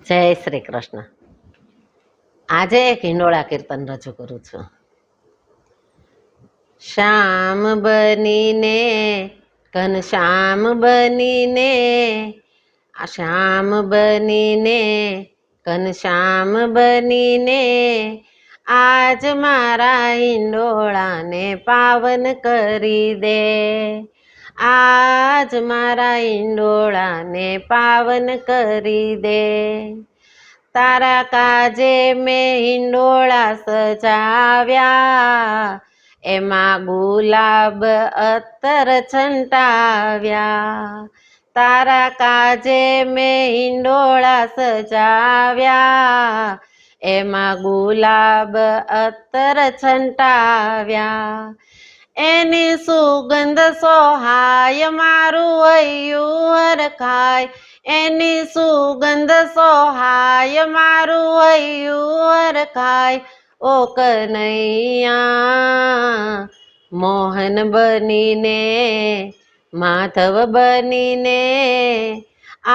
જય શ્રી કૃષ્ણ. આજે એક હિંડોળા કીર્તન રજૂ કરું છું. શ્યામ બનીને ઘનશ્યામ બનીને, શ્યામ બનીને ઘનશ્યામ બનીને, આજ મારા હિંડોળાને પાવન કરી દે. આજ મારા હિંડોળાને પાવન કરી દે. તારા કાજે મેં હિંડોળા સજાવ્યા, એમાં ગુલાબ અત્તર છંટાવ્યા. તારા કાજે મેં હિંડોળા સજાવ્યા, એમાં ગુલાબ અત્તર છંટાવ્યા. એની સુગંધ સોહાય મારું હૈયું હરખાય, એની સુગંધ સોહાય મારું હૈયું હરખાય. ઓ કનૈયા મોહન બનીને માધવ બનીને,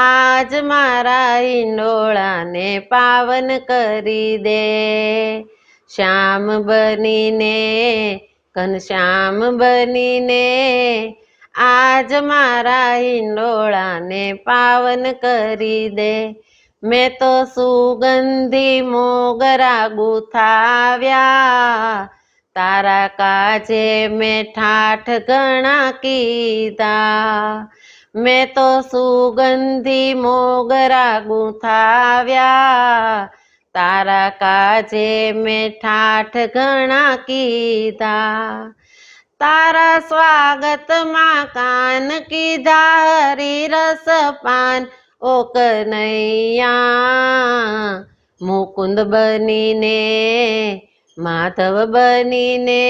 આજ મારા હિંડોળાને પાવન કરી દે. શ્યામ બનીને ઘનશ્યામ બનીને, આજ મારા હિંડોળાને પાવન કરી દે. મેં તો સુગંધી મોગરા ગુથાવ્યા, તારા કાજે મેં ઠાઠ ઘણા કીધા. મેં તો સુગંધી મોગરા ગુથાવ્યા, તારા કાજે મેં ઠાઠ ઘણા કીધા. તારા સ્વાગતમાં કાન કીધા હરિરસ પાન. ઓ કનૈયા મુકુંદ બનીને માધવ બનીને,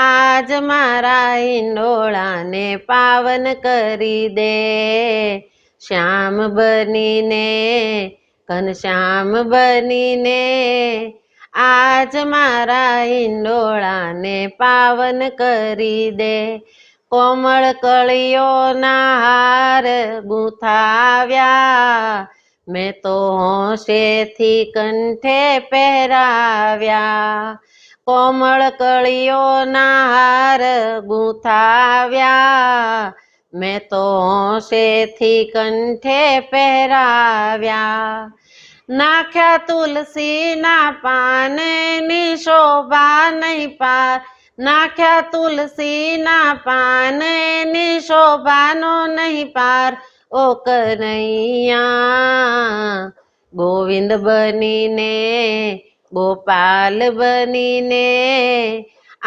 આજ મારા હિંડોળાને પાવન કરી દે. શ્યામ બનીને ઘનશ્યામ બનીને, આજ મારા હિંડોળાને પાવન કરી દે. કોમળ કળીઓના હાર ગુંથાવ્યા, મેં તો હોંશેથી કંઠે પહેરાવ્યા. કોમળ કળીઓના હાર ગુંથાવ્યા, મેં તો હોંશેથી કંઠે પહેરાવ્યા. નાખ્યા તુલસીના પાન એની શોભા નહીં પાર, નાખ્યા તુલસીના પાન એની શોભાનો નહીં પાર. ઓ કનૈયા ગોવિંદ બનીને ગોપાલ બનીને,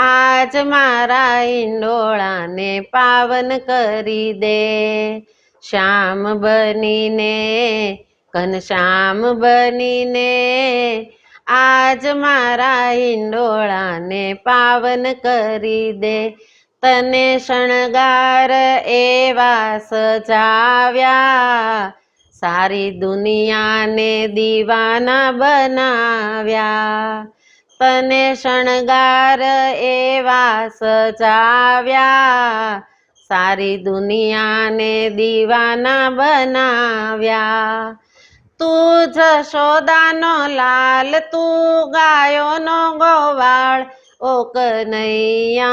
આજ મારા હિંડોળાને પાવન કરી દે. શ્યામ બનીને ઘનશ્યામ બનીને, આજ મારા હિંડોળાને પાવન કરી દે. તને શણગાર એવા સજાવ્યા, સારી દુનિયાને દીવાના બનાવ્યા. તને શણગાર એવા સજાવ્યા, સારી દુનિયાને દીવાના બનાવ્યા. તું જશોદાનો લાલ, તું ગાયોનો ગોવાળ. ઓ કનૈયા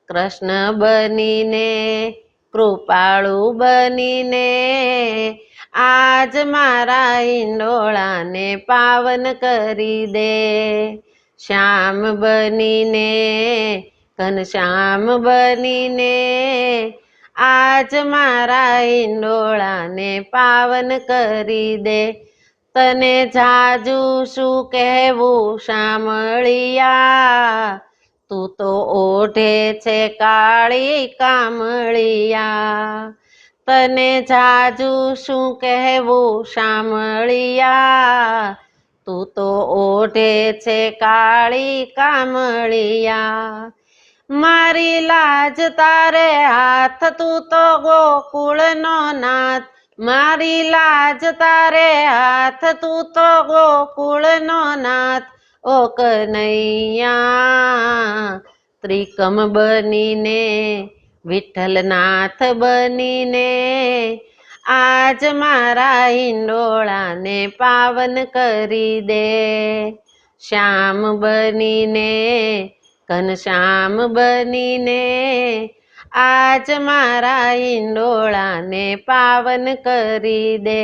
કૃષ્ણ બનીને કૃપાળુ બનીને, આજ મારા હિંડોળાને પાવન કરી દે. શ્યામ બનીને ઘનશ્યામ બનીને, આજ મારા હિંડોળાને પાવન કરી દે. તને જાજુ શું કહેવું શામળિયા, તું તો ઓઢે છે કાળી કામળિયા. તને જાજુ શું કહેવું શામળિયા, તું તો ઓઢે છે કાળી કામળિયા. મારી લાજ તારે હાથ, તું તો ગોકુળનો નાથ. મારી લાજ તારે હાથ, તું તો ગોકુળનો નાથ. ઓ કનૈયા ત્રિકમ બનીને વિઠ્ઠલનાથ બનીને, આજ મારા હિંડોળાને પાવન કરી દે. શ્યામ બનીને ઘનશ્યામ બનીને આજ મારા હિંડોળાને પાવન કરી દે.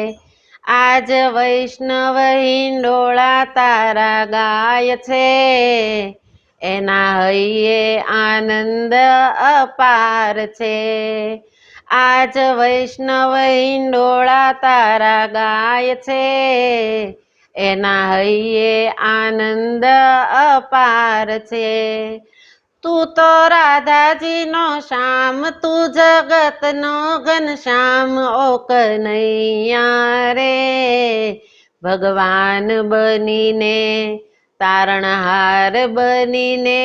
આજ વૈષ્ણવ હિંડોળા તારા ગાય છે, એના હૈયે આનંદ અપાર છે. આજ વૈષ્ણવ હિંડોળા તારા ગાય છે, એના હૈયે આનંદ અપાર છે. તું તો રાધાજીનો શ્યામ, તું જગતનો ઘનશ્યામ, ઓ કનૈયા રે. ભગવાન બનીને તારણહાર બનીને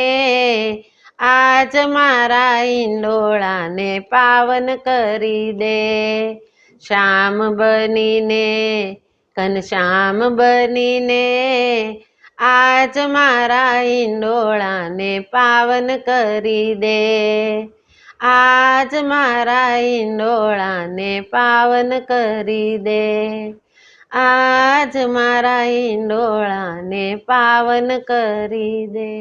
આજ મારા હિંડોળાને પાવન કરી દે. શ્યામ બનીને ઘનશ્યામ બનીને આજ મારા હિંડોળાને પાવન કરી દે. આજ મારા હિંડોળાને પાવન કરી દે. આજ મારા હિંડોળાને પાવન કરી દે.